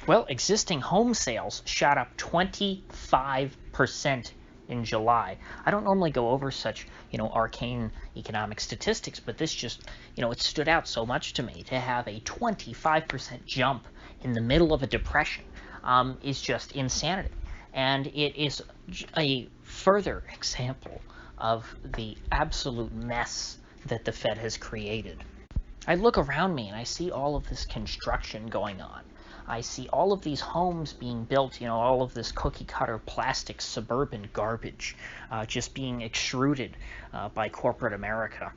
Well, existing home sales shot up 25% in July. I don't normally go over such, arcane economic statistics, but this just, it stood out so much to me to have a 25% jump in the middle of a depression is just insanity. And it is a further example of the absolute mess that the Fed has created. I look around me and I see all of this construction going on. I see all of these homes being built, all of this cookie cutter plastic suburban garbage just being extruded by corporate America.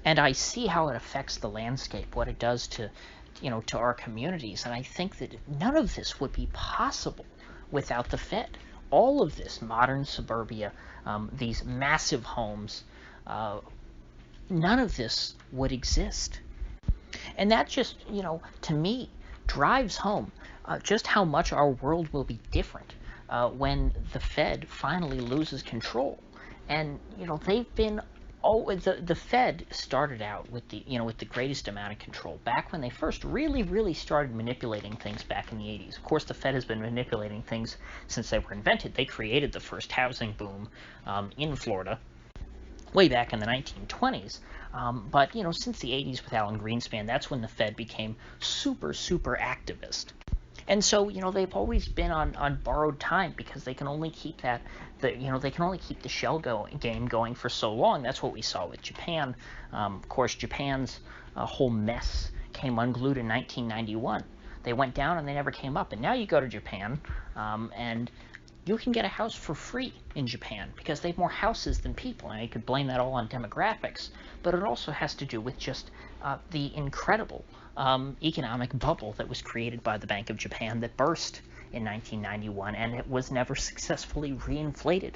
And I see how it affects the landscape, what it does to, to our communities. And I think that none of this would be possible without the Fed. All of this modern suburbia, these massive homes, none of this would exist. And that just, to me, drives home just how much our world will be different when the Fed finally loses control. And, they've been always, the Fed started out with the greatest amount of control back when they first really started manipulating things back in the 80s. Of course, the Fed has been manipulating things since they were invented. They created the first housing boom in Florida way back in the 1920s. But, since the 80s with Alan Greenspan, that's when the Fed became super activist. And so, they've always been on borrowed time because they can only keep they can only keep the shell game going for so long. That's what we saw with Japan. Of course, Japan's whole mess came unglued in 1991. They went down and they never came up. And now you go to Japan, and you can get a house for free in Japan because they have more houses than people, and you could blame that all on demographics, but it also has to do with just the incredible economic bubble that was created by the Bank of Japan that burst in 1991, and it was never successfully reinflated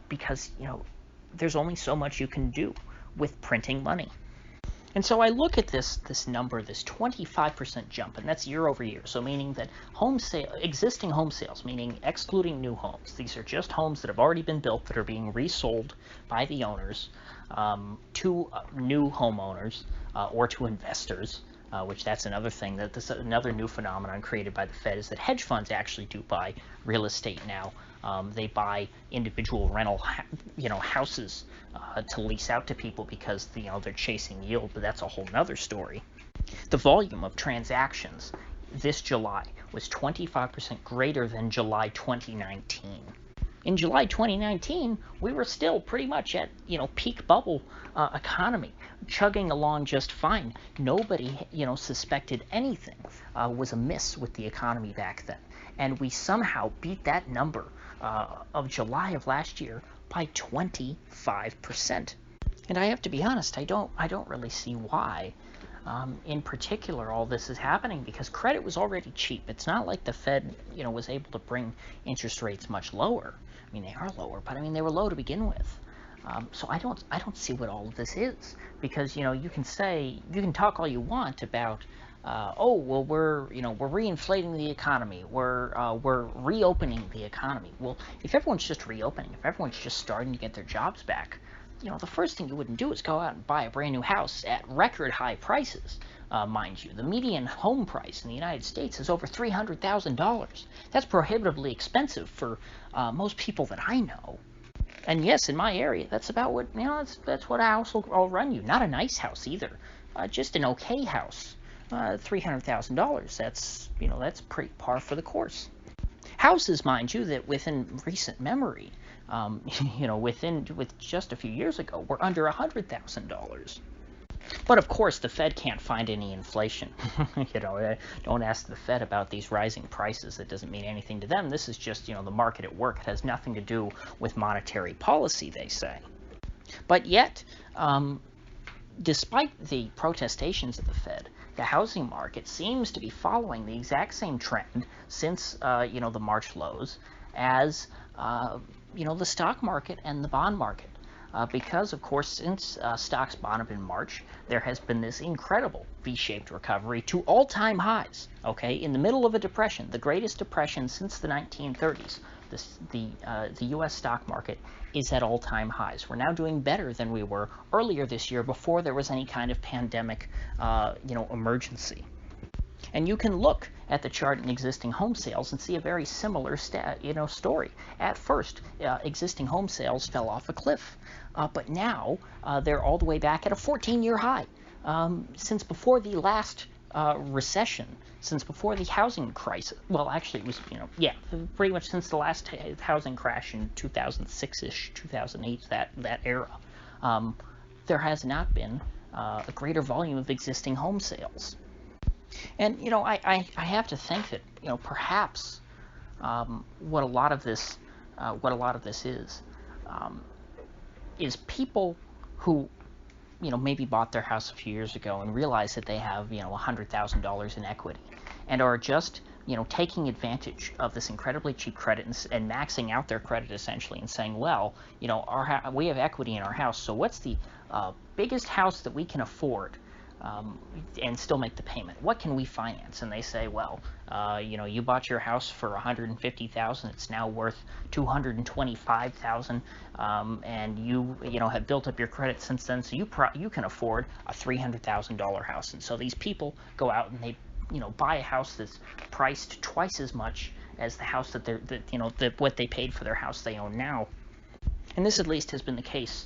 because, there's only so much you can do with printing money. And so I look at this number, this 25% jump, and that's year over year. So meaning that existing home sales, meaning excluding new homes. These are just homes that have already been built that are being resold by the owners to new homeowners or to investors. Which that's another thing, that this another new phenomenon created by the Fed is that hedge funds actually do buy real estate now. They buy individual rental, houses to lease out to people because they're chasing yield, but that's a whole nother story. The volume of transactions this July was 25% greater than July 2019. In July 2019, we were still pretty much at, peak bubble economy, chugging along just fine. Nobody, suspected anything was amiss with the economy back then. And we somehow beat that number of July of last year by 25%. And I have to be honest, I don't really see why. In particular, all this is happening because credit was already cheap. It's not like the Fed, was able to bring interest rates much lower. I mean, they are lower, but they were low to begin with. So I don't see what all of this is, because you can talk all you want about we're reinflating the economy, we're reopening the economy. Well, if everyone's just reopening, if everyone's just starting to get their jobs back, the first thing you wouldn't do is go out and buy a brand new house at record high prices. Mind you, the median home price in the United States is over $300,000. That's prohibitively expensive for most people that I know. And yes, in my area, that's about what, that's what a house will run you. Not a nice house either, just an okay house. $300,000, that's pretty par for the course. Houses, mind you, that within recent memory, with just a few years ago, were under $100,000. But of course, the Fed can't find any inflation. Don't ask the Fed about these rising prices. That doesn't mean anything to them. This is just, the market at work. It has nothing to do with monetary policy, they say. But yet, despite the protestations of the Fed, the housing market seems to be following the exact same trend since, the March lows as, the stock market and the bond market. Because, of course, since stocks bottomed in March, there has been this incredible V-shaped recovery to all-time highs, okay, in the middle of a depression, the greatest depression since the 1930s. The U.S. stock market is at all-time highs. We're now doing better than we were earlier this year before there was any kind of pandemic, emergency. And you can look at the chart in existing home sales and see a very similar story. At first, existing home sales fell off a cliff, but now they're all the way back at a 14-year high. Since before the last recession, since before the housing crisis, well, actually it was, pretty much since the last housing crash in 2006-ish, 2008, that era, there has not been a greater volume of existing home sales. And I have to think that perhaps what a lot of this is people who maybe bought their house a few years ago and realize that they have $100,000 in equity and are just taking advantage of this incredibly cheap credit and maxing out their credit essentially and saying, well, we have equity in our house, so what's the biggest house that we can afford and still make the payment? What can we finance? And they say, well, you bought your house for $150,000. It's now worth $225,000, and you have built up your credit since then, so you can afford a $300,000 house. And so these people go out and they buy a house that's priced twice as much as the house what they paid for their house they own now. And this at least has been the case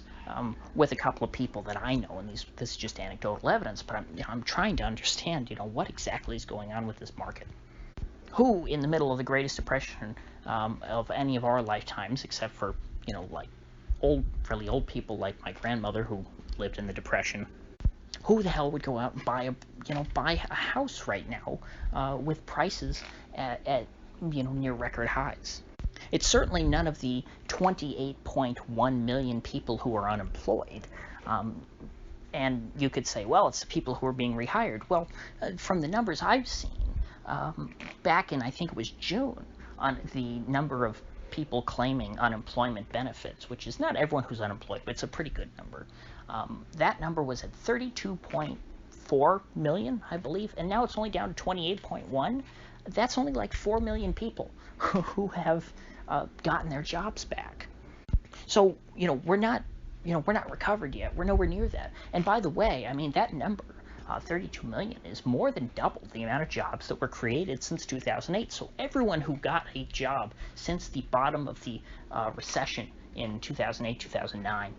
with a couple of people that I know, and this is just anecdotal evidence, but I'm trying to understand, what exactly is going on with this market. Who, in the middle of the greatest depression of any of our lifetimes, except for, like really old people like my grandmother who lived in the Depression, who the hell would go out and buy a house right now with prices at near record highs? It's certainly none of the 28.1 million people who are unemployed. And you could say, well, it's the people who are being rehired. Well, from the numbers I've seen, back in, I think it was June, on the number of people claiming unemployment benefits, which is not everyone who's unemployed, but it's a pretty good number. That number was at 32.4 million, I believe, and now it's only down to 28.1. That's only like 4 million people who have gotten their jobs back. So, we're not recovered yet. We're nowhere near that. And by the way, I mean, that number, 32 million, is more than double the amount of jobs that were created since 2008. So everyone who got a job since the bottom of the recession in 2008, 2009,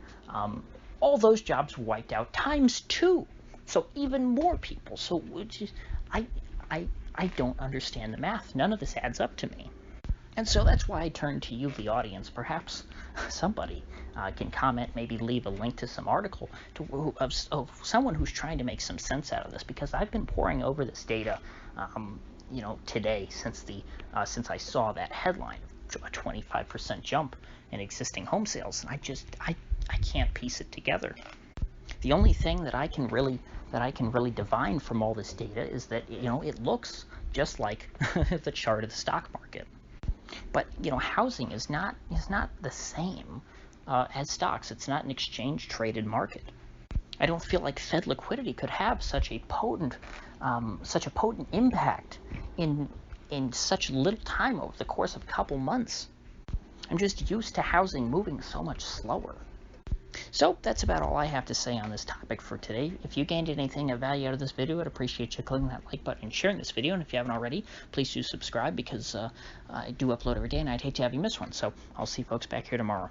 all those jobs were wiped out times 2. So even more people. So I don't understand the math. None of this adds up to me. And so that's why I turn to you, the audience. Perhaps somebody can comment, maybe leave a link to some article of someone who's trying to make some sense out of this, because I've been poring over this data, today since I saw that headline of a 25% jump in existing home sales, and I can't piece it together. The only thing that I can really divine from all this data is that it looks just like the chart of the stock market. But housing is not the same as stocks. It's not an exchange traded market. I don't feel like Fed liquidity could have such a potent impact in such little time over the course of a couple months. I'm just used to housing moving so much slower. So that's about all I have to say on this topic for today. If you gained anything of value out of this video, I'd appreciate you clicking that like button and sharing this video. And if you haven't already, please do subscribe, because I do upload every day and I'd hate to have you miss one. So I'll see folks back here tomorrow.